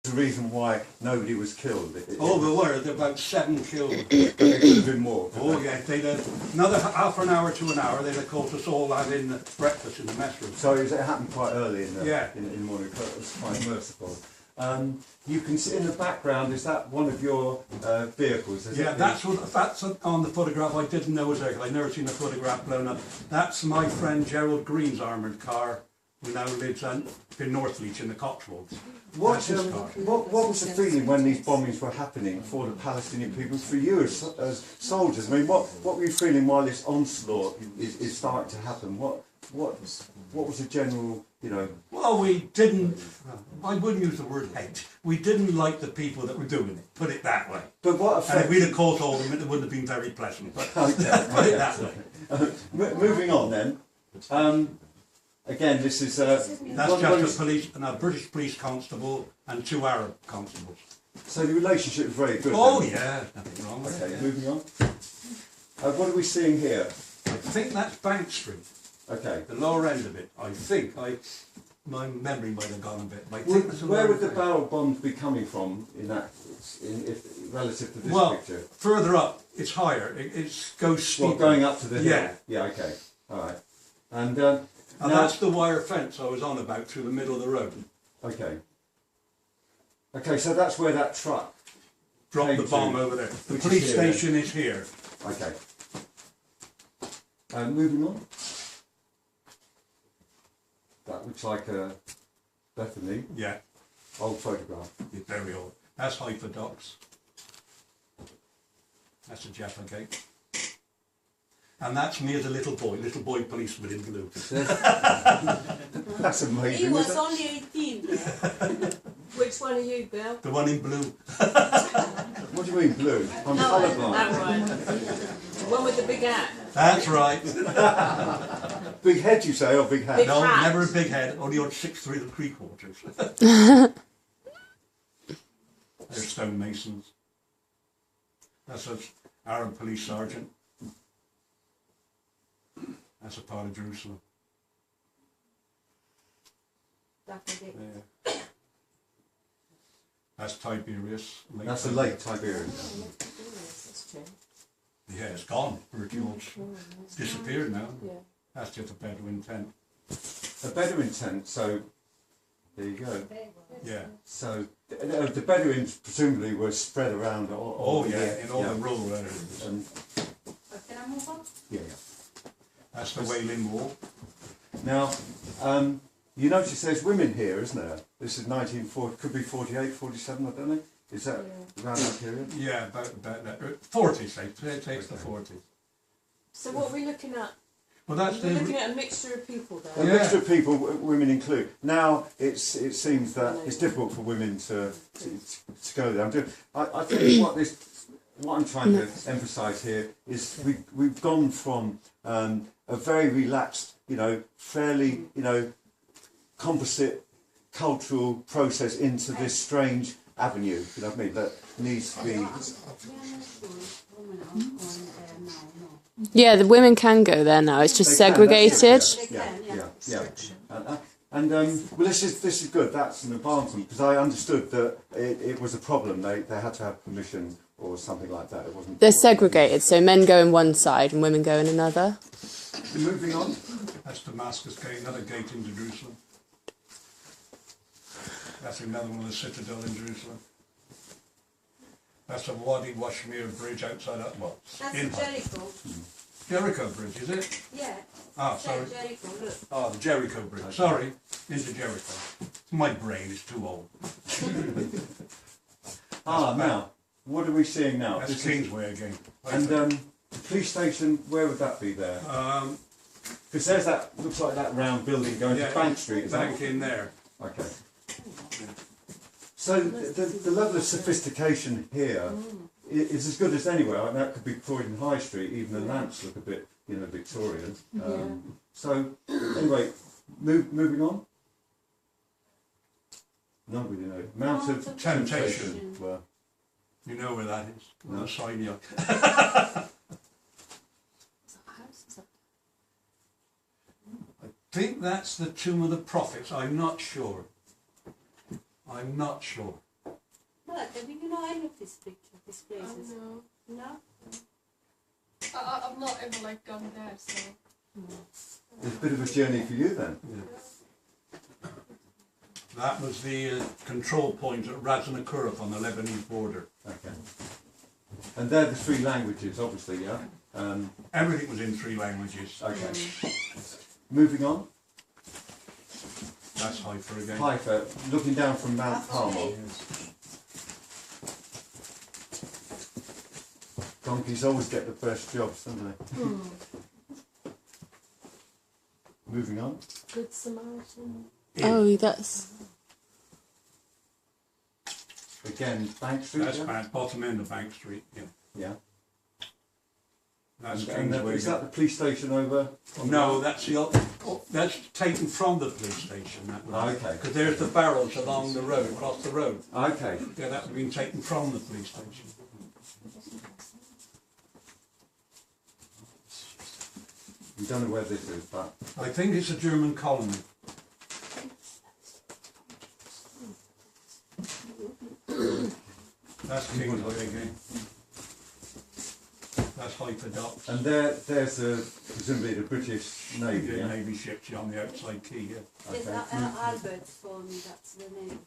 the reason why nobody was killed. There were about 7 killed. It could have been more. Oh yeah, they'd another half an hour to an hour, they'd have caught us all having breakfast in the mess room. So it happened quite early in the, Yeah. in the morning, but it was quite merciful. You can see in the background, is that one of your vehicles? Is it? That's on the photograph. I didn't know it was there, 'cause I'd never seen a photograph blown up. That's my friend Gerald Green's armoured car, who now lives in Northleach in the Cotswolds. What was the feeling when these bombings were happening for the Palestinian people, for you as soldiers? I mean, what were you feeling while this onslaught is starting to happen? What was the general, you know? Well, we didn't, I wouldn't use the word hate. We didn't like the people that were doing it, put it that way. But what effect? And if we'd have caught all of them, it wouldn't have been very pleasant, but Okay. put it that way. Moving on then. Again, this is... That's just a British police constable and 2 Arab constables. So the relationship is very good. Oh then? yeah, nothing wrong with it. Okay, Yeah. moving on. What are we seeing here? I think that's Bank Street, Okay. the lower end of it. I think, my memory might have gone a bit. I think that's the Where lower would the end. barrel bombs be coming from in that, relative to this Well, picture? further up, it's higher. It goes steeper. What, going up to the hill? Yeah. Yeah, okay. All right. And And now, that's the wire fence I was on about through the middle of the road. okay. Okay, so that's where that truck Dropped came the bomb to, over there. The which is police here, then. station is here. Okay. Moving on. That looks like Bethany, Yeah, old photograph. it's very old. That's Haifa Docks. That's a Jaffa Gate. And that's me as a little boy policeman in blue. That's amazing. He was isn't it? only 18 there. Which one are you, Bill? The one in blue. What do you mean blue? I'm That colourblind. one. The one with the big hat. That's right. Big head, you say, or big hat? Big No, hat. never a big head, only on 6'3" and 3/4. They're stonemasons. That's an Arab police sergeant. That's a part of Jerusalem. Yeah. That's Tiberias. Lake That's the Lake Tiberias. Yeah, it's gone. Pretty much disappeared now. That's just a Bedouin tent. A Bedouin tent, so there you go. Yeah. So the Bedouins presumably were spread around all In all the rural areas. And, Can I move on? yeah. That's the Wailing Wall. Now, you notice there's women here, isn't there? This is 1940, could be 48, 47, I don't know. Is that around that period? Yeah, about that. 40s, say. Takes the 40s. So what are we looking at? Well, that's We're looking the... at a mixture of people A there. Yeah. mixture of people, women include. Now, it seems that it's difficult for women to go there. I think what I'm trying to emphasise here is we've gone from a very relaxed, fairly, composite cultural process into this strange avenue, you know what I mean, that needs to be... Yeah, the women can go there now. It's just They can, that's segregated. it, yeah. Well, this is good. That's an advancement, because I understood that it was a problem. They had to have permission or something like that. It wasn't. They're segregated, so men go in one side and women go in another. Moving on. That's Damascus Gate, another gate into Jerusalem. That's another one of the citadel in Jerusalem. That's a Wadi Washmir bridge outside that, well, That's in Jericho. Jericho Bridge, is it? Yeah. Ah, Say sorry. Jericho, look. Oh, the Jericho Bridge. Sorry, into Jericho. My brain is too old. Now, what are we seeing now? That's Kingsway again. And the police station, where would that be there? Because there's that, looks like that round building going to Bank Street, is Bank that? in there. Okay. So the level of sophistication here is as good as anywhere. I mean, that could be Croydon High Street. Even the lamps look a bit, Victorian. So anyway, moving on. Nobody knows. Mount of Temptation. Well, You know where that is? No. On the side here. I think that's the Tomb of the Prophets. I'm not sure. Malak, do you know any of this picture, these places? No. No? I've not ever like gone there, so. It's a bit of a journey for you then. Yeah. That was the control point at Razanakurov on the Lebanese border. Okay. And they're the three languages, obviously, yeah? Everything was in 3 languages. Okay. Moving on. That's Haifa again. Haifa, looking down from Mount Carmel. Donkeys always get the best jobs, don't they? Moving on. Good Samaritan. Oh, that's. Again, Bank Street. That's Yeah. bottom end of Bank Street. Yeah. Yeah. That's And Kingsway. is that the police station over? No, that's that's taken from the police station. That was, Okay. because there's the barrels along the road, across the road. Okay. Yeah, that would have been taken from the police station. We don't know where this is, but I think it's a German colony. That's Kingsway again. That's Haifa Docks. and there's presumably the British Navy. The Yeah. Navy ship's on the outside quay, yeah. Yes, Okay. Albert told me that's the name.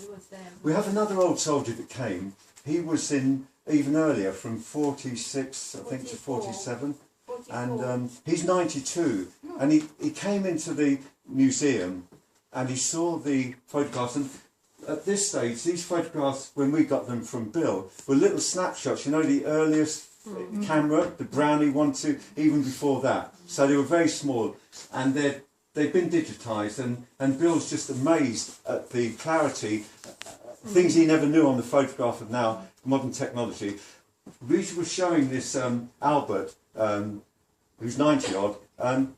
He was there. We have another old soldier that came. He was in even earlier, from 46, I think, to 47. 44. And he's 92, and he came into the museum and he saw the photographs, and at this stage these photographs, when we got them from Bill, were little snapshots, you know, the earliest camera, the Brownie 1, 2, even before that, so they were very small, and they've been digitised, and Bill's just amazed at the clarity, things he never knew on the photograph of now, modern technology. Rita was showing this Albert, who's 90 odd,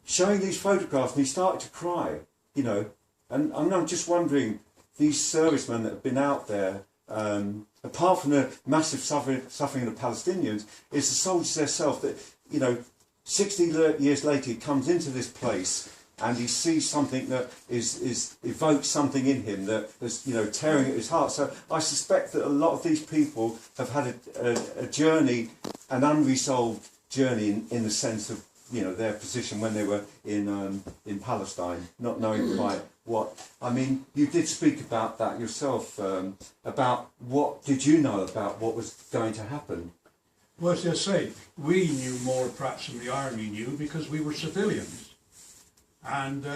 showing these photographs, and he started to cry, you know. And I'm just wondering, these servicemen that have been out there, apart from the massive suffering of the Palestinians, it's the soldiers themselves that, you know, 60 years later he comes into this place and he sees something that evokes something in him that is, you know, tearing at his heart. So I suspect that a lot of these people have had a journey, an unresolved journey in the sense of, you know, their position when they were in Palestine, not knowing quite what. I mean, you did speak about that yourself, about what did you know about what was going to happen? Well, as I say, we knew more perhaps than the army knew because we were civilians. And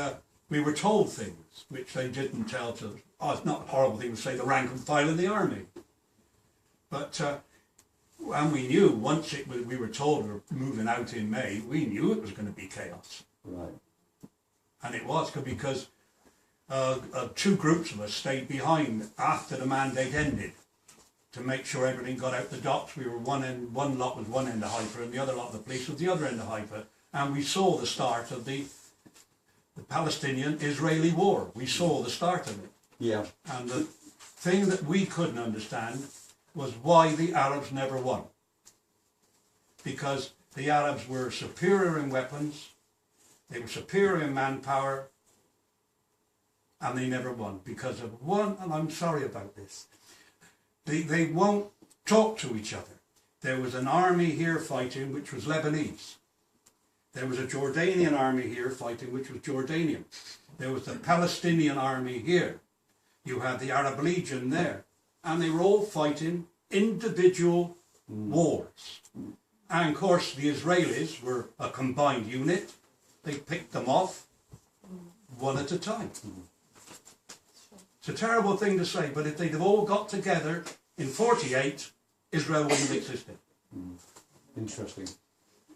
we were told things which they didn't tell to us. Oh, it's not a horrible thing to say the rank and file in the army. But, and we knew once we were told we were moving out in May, we knew it was going to be chaos. Right. And it was because 2 groups of us stayed behind after the mandate ended to make sure everything got out the docks. We were one lot was one end of Haifa and the other lot of the police was the other end of Haifa. And we saw the start of the Palestinian-Israeli war. We saw the start of it. Yeah. And the thing that we couldn't understand was why the Arabs never won. Because the Arabs were superior in weapons, they were superior in manpower, and they never won because of one, and I'm sorry about this, they won't talk to each other. There was an army here fighting which was Lebanese. There was a Jordanian army here fighting which was Jordanian. There was the Palestinian army here. You had the Arab Legion there. And they were all fighting individual wars. And of course the Israelis were a combined unit. They picked them off one at a time. It's a terrible thing to say, but if they'd have all got together in 48, Israel wouldn't have existed. Interesting.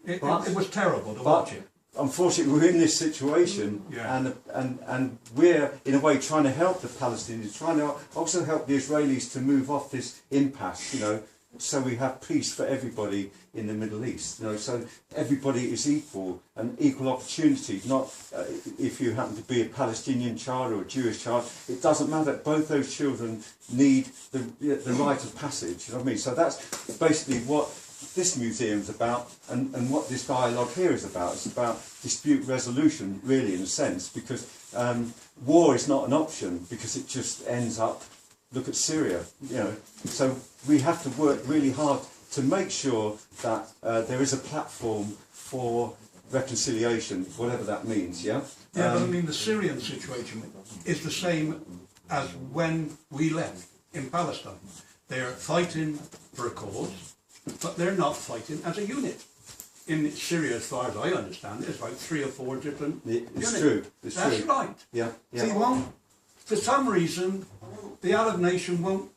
It was terrible to watch it. Unfortunately, we're in this situation, Yeah. and we're in a way trying to help the Palestinians, trying to also help the Israelis to move off this impasse, you know, so we have peace for everybody in the Middle East, you know, so everybody is equal and equal opportunity. Not if you happen to be a Palestinian child or a Jewish child, it doesn't matter. Both those children need the rite of passage. You know what I mean? So that's basically what this museum's about, and what this dialogue here is about. It's about dispute resolution, really, in a sense, because war is not an option, because it just ends up look at Syria. You know, so we have to work really hard to make sure that there is a platform for reconciliation, whatever that means. Yeah. Yeah, but I mean the Syrian situation is the same as when we left in Palestine. They're fighting for a cause, but they're not fighting as a unit. In Syria, as far as I understand, there's about 3 or 4 different It's units. true. It's That's true. right. Yeah. They Yeah. won't, for some reason, the Arab nation won't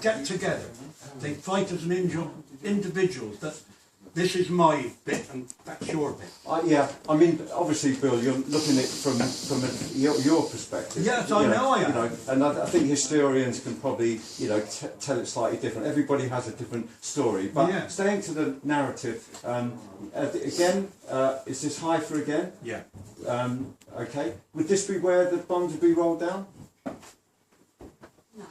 get together. They fight as an individuals. That this is my bit and that's your bit. Yeah, I mean, obviously, Bill, you're looking at it from your perspective. Yes, you I know I am. You know, and I think historians can probably, you know, tell it slightly different. Everybody has a different story. But Yeah. staying to the narrative, again, is this Haifa again? Yeah. Okay. Would this be where the bombs would be rolled down? No.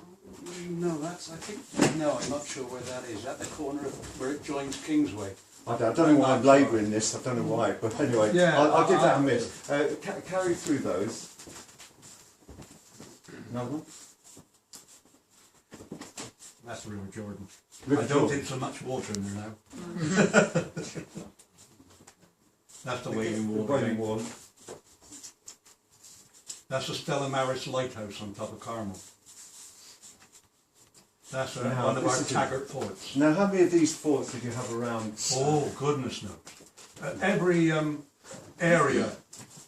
No, that's, I think, no, I'm not sure where that is. At the corner of where it joins Kingsway. I don't know why I'm labouring this. I don't know why, but anyway, Yeah, I'll give that a miss. Carry through those. Another one. That's the River Jordan. River I don't Jordan. think so much water in there now. That's the Wailing Wall. Wailing again. Wall. That's the Stella Maris Lighthouse on top of Carmel. That's Now, one of this our is a- Taggart forts. Now, how many of these forts did you have around? Oh, goodness knows. Every area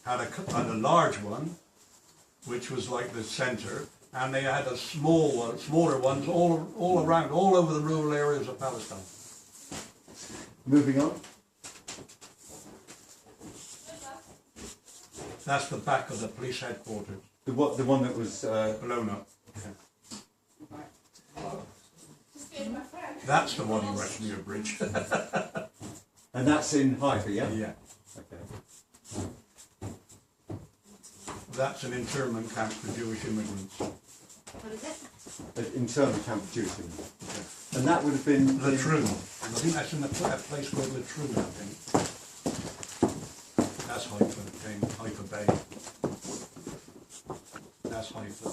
had a large one, which was like the centre, and they had a smaller ones all around, all over the rural areas of Palestine. Moving on. That's the back of the police headquarters, The one that was. blown up. That's the Wadi Westmere Bridge. And that's in Haifa, yeah? Yeah. Okay. That's an internment camp for Jewish immigrants. What is it? An internment camp for Jews. And that would have been. Latrine. I think that's in a place called Latrine, I think. That's Haifa, Haifa Bay. That's Haifa.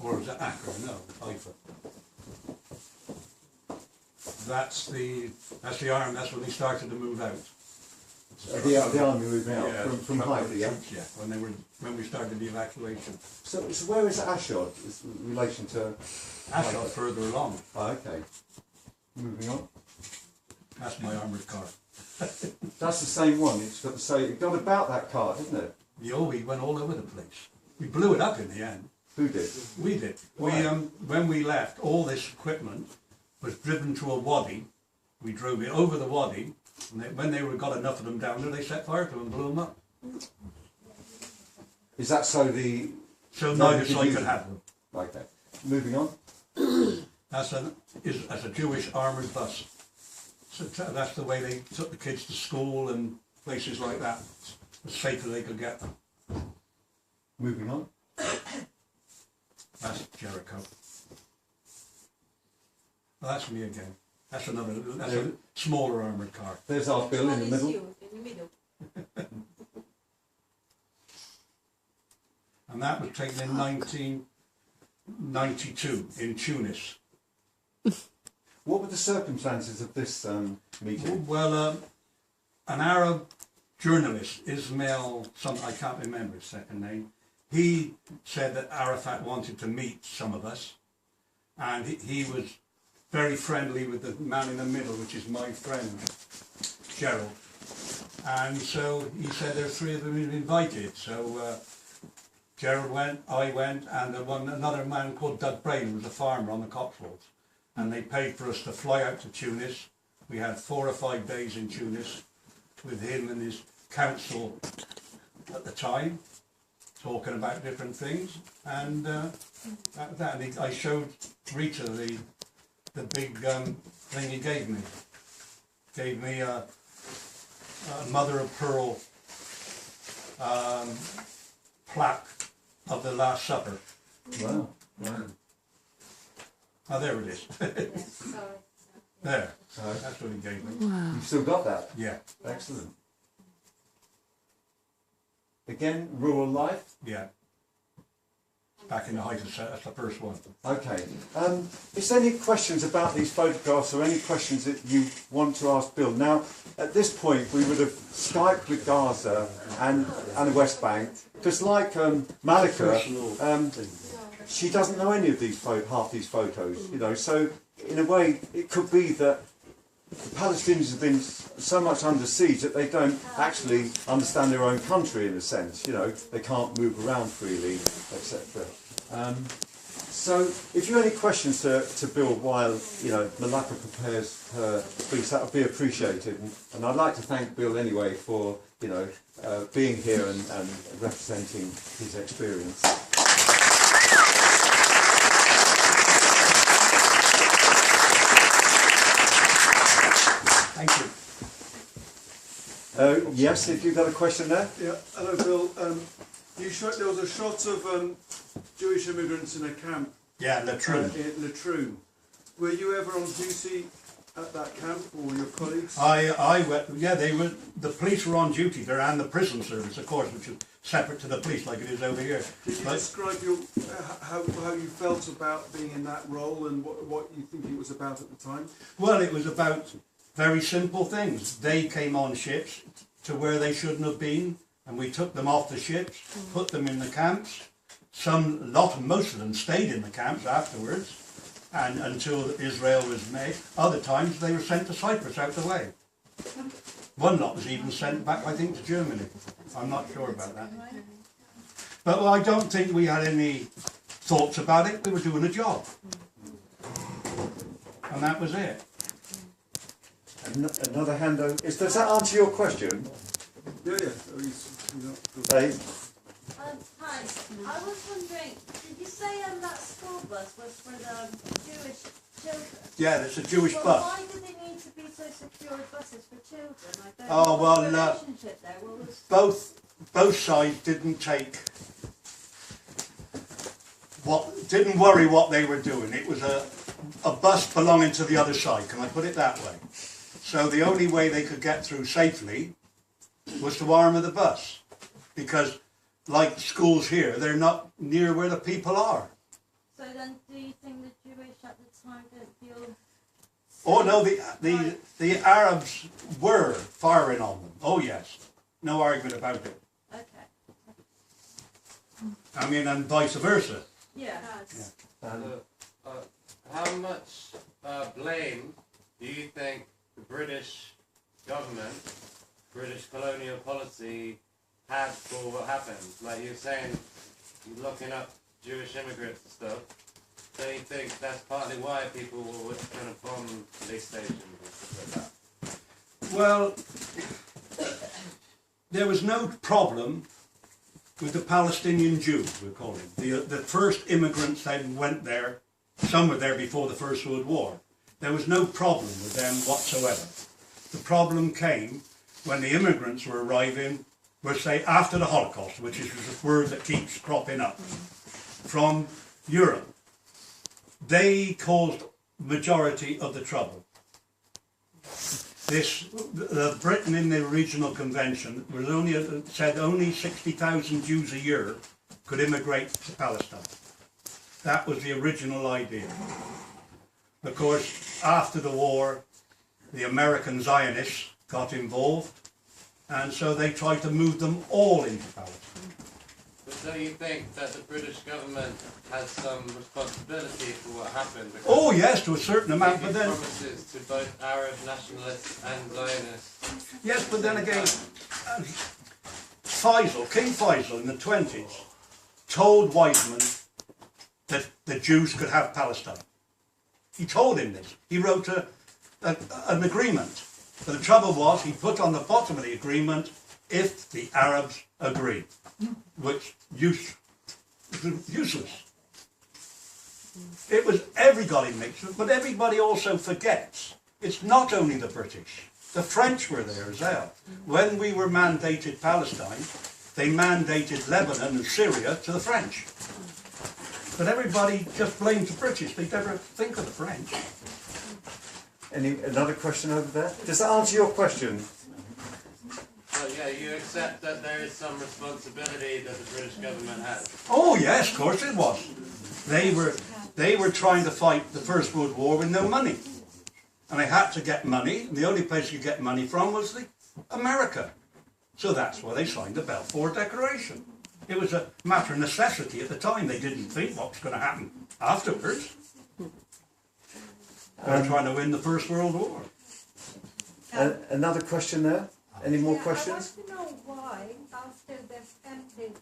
Or is it Acre? No, Haifa. That's the army. That's when they started to move out. The army moving out Yeah, from couple of Haifa, yeah? troops, yeah. When we started the evacuation. So where is Ashdod in relation to. Ashdod further along. Oh, okay. Moving on. That's my armoured car. That's the same one. It's got the same. It got about that car, didn't it? We went all over the place. We blew it up in the end. Who did? We did. Why? When we left, all this equipment was driven to a wadi. We drove it over the wadi, and when they got enough of them down there, they set fire to them and blew them up. Is that so the. So No, neither you side use could it. have them. Okay. Moving on. That's a Jewish armoured bus. So that's the way they took the kids to school and places like that, as safe as they could get them. Moving on. That's Jericho. Well, that's me again. That's a smaller armoured car. There's our Bill in the middle. You in the middle. And that was taken in 1992 in Tunis. What were the circumstances of this meeting? Well, an Arab journalist, Ismail, I can't remember his second name, he said that Arafat wanted to meet some of us, and he was very friendly with the man in the middle, which is my friend, Gerald. And so he said there's 3 of them invited. So Gerald went, I went, and another man called Doug Brain, who was a farmer on the Cotswolds. And they paid for us to fly out to Tunis. We had 4 or 5 days in Tunis with him and his council at the time, talking about different things. And I showed Rita the big thing he gave me. Gave me a mother of pearl plaque of the Last Supper. Wow. Wow. Oh, there it is. Yes, sorry. There. Sorry. That's what he gave me. You've still got that? Yeah, Excellent. Again, rural life. yeah. back in the height of that's the first one. Okay. Is there any questions about these photographs or any questions that you want to ask Bill? Now, at this point, we would have Skyped with Gaza and the West Bank, because like Malika, she doesn't know any of these half these photos, you know. So in a way, it could be that the Palestinians have been so much under siege that they don't actually understand their own country in a sense, you know. They can't move around freely, etc. So if you have any questions to Bill while, you know, Malaka prepares her speech, that would be appreciated. And I'd like to thank Bill anyway for, you know, being here and representing his experience. Thank you. Yes, if you've got a question there? Yeah, hello Bill. There was a shot of Jewish immigrants in a camp. Yeah, Latrun. In Latrun. Were you ever on duty at that camp, or your colleagues? I went, yeah, the police were on duty there, and the prison service, of course, which is separate to the police, like it is over here. Could you describe how you felt about being in that role, and what you think it was about at the time? Well, it was about very simple things. They came on ships to where they shouldn't have been, and we took them off the ships, put them in the camps. Most of them stayed in the camps afterwards, and until Israel was made. Other times they were sent to Cyprus out the way. One lot was even sent back, I think, to Germany. I'm not sure about that. But I don't think we had any thoughts about it. We were doing a job. And that was it. Another hand over. Does that answer your question? Yeah. Hey? Hi, I was wondering, did you say that school bus was for the Jewish children? Yeah, there's a Jewish Well, bus. why do they need to be so secure buses for children? I don't Oh, know well, the relationship there. What was... Both sides didn't worry what they were doing. It was a bus belonging to the other side, can I put it that way? So the only way they could get through safely was to armour the bus, because like schools here, they're not near where the people are. So then, do you think the Jewish at the time didn't feel... Oh no, the Arabs were firing on them. Oh yes, no argument about it. Okay. I mean, and vice versa. Yeah. How much blame do you think the British government, British colonial policy, had for what happened? Like you're saying, locking up Jewish immigrants and stuff. Do you think that's partly why people were trying to bomb police stations and stuff like that? Well, there was no problem with the Palestinian Jews, we call them. The first immigrants that went there, some were there before the First World War. There was no problem with them whatsoever. The problem came when the immigrants were arriving, we'll say after the Holocaust, which is a word that keeps cropping up, from Europe. They caused majority of the trouble. Britain in the regional convention was said only 60,000 Jews a year could immigrate to Palestine. That was the original idea. Of course, after the war, the American Zionists got involved, and so they tried to move them all into Palestine. But do you think that the British government has some responsibility for what happened? Oh yes, to a certain amount, but then... promises to both Arab nationalists and Zionists. Yes, but then again, King Faisal in the 20s told Weizmann that the Jews could have Palestine. He told him this. He wrote an agreement. But the trouble was, he put on the bottom of the agreement, if the Arabs agree, which was useless. It was everybody makes it, but everybody also forgets. It's not only the British. The French were there as well. When we were mandated Palestine, they mandated Lebanon and Syria to the French. But everybody just blames the British. They never think of the French. Another question over there? Does that answer your question? Well, yeah, Okay, you accept that there is some responsibility that the British government has. Oh yes, of course it was. They were trying to fight the First World War with no money. And they had to get money, and the only place you could get money from was America. So that's why they signed the Balfour Declaration. It was a matter of necessity at the time. They didn't think what was going to happen afterwards. They were trying to win the First World War. Another question there? Any more questions? I want to know why, after they've emptied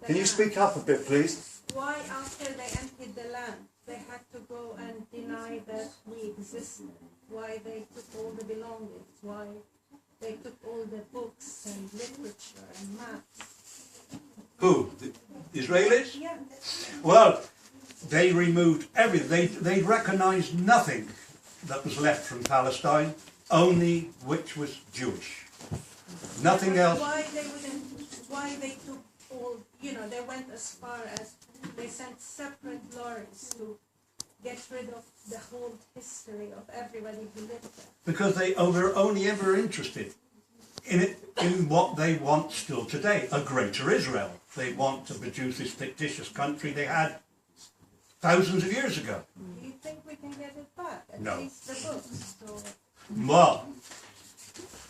the Can you land, speak up a bit, please? why after they emptied the land, they had to go and deny that we existed? Why they took all the belongings? Why they took all the books and literature and maps? Who? The Israelis? Yeah. Well, they removed everything. They recognised nothing that was left from Palestine, only which was Jewish. Nothing else. Why they took all, they went as far as they sent separate lorries to get rid of the whole history of everybody who lived there. Because they were only ever interested in what they want still today, a greater Israel. They want to produce this fictitious country they had thousands of years ago. Do you think we can get it back? At No. least the books. Well,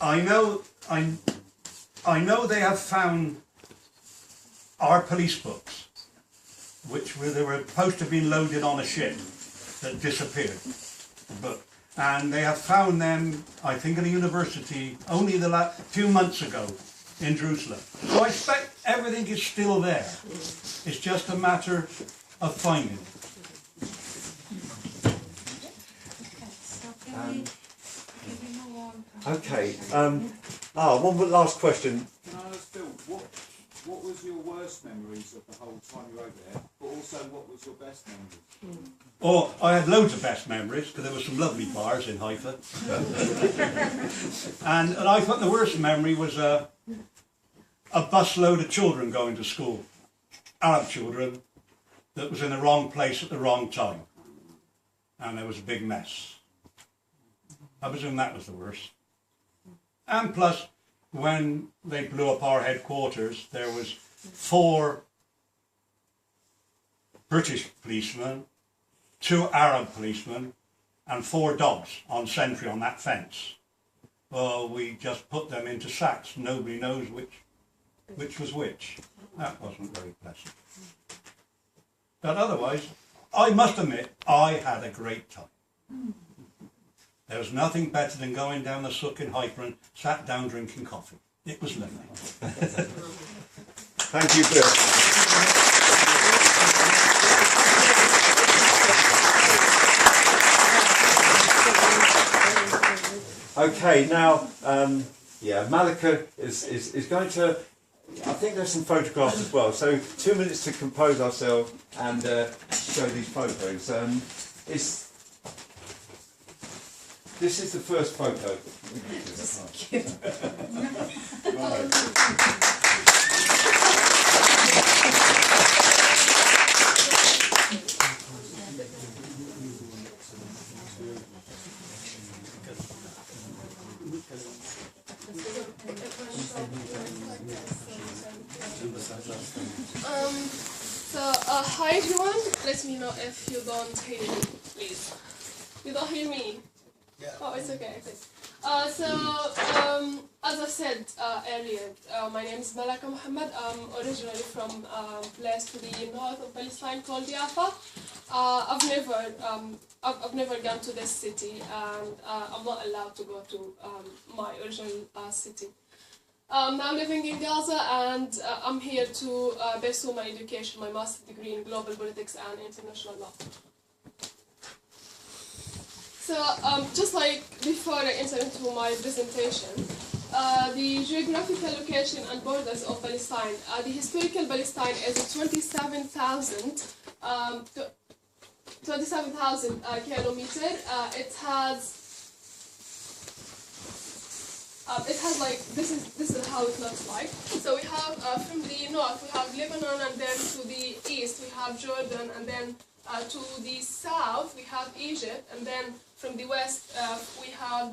I know they have found our police books, they were supposed to be loaded on a ship that disappeared. And they have found them, I think, at a university only the few months ago in Jerusalem. So I expect everything is still there. It's just a matter of finding it. Okay. One last question. Can I ask Phil, what was your worst memories of the whole time you were over there, but also what was your best memories? Oh, I had loads of best memories, because there were some lovely bars in Haifa. and I thought the worst memory was a busload of children going to school, Arab children, that was in the wrong place at the wrong time. And there was a big mess. I presume that was the worst. And plus, when they blew up our headquarters, there was 4 British policemen, 2 Arab policemen, and 4 dogs on sentry on that fence. Well, we just put them into sacks. Nobody knows which was which. That wasn't very pleasant. But otherwise, I must admit, I had a great time. There was nothing better than going down the souk in Haifa and sat down drinking coffee. It was lovely. Thank you, Phil. Okay, now, Malak is going to, I think there's some photographs as well, so 2 minutes to compose ourselves and show these photos. This is the first photo. Hi everyone, let me know if you don't hear me, please. You don't hear me? Yeah. Oh, it's okay. As I said earlier, my name is Malak Mohammed. I'm originally from a place to the north of Palestine called Jaffa. I've never gone to this city, and I'm not allowed to go to my original city. I'm now living in Gaza, and I'm here to pursue my education, my master's degree in global politics and international law. So, just like before I enter into my presentation, the geographical location and borders of Palestine, the historical Palestine is 27,000 kilometers. It has like, this is how it looks like. So we have from the north we have Lebanon, and then to the east we have Jordan, and then to the south we have Egypt, and then from the west we have the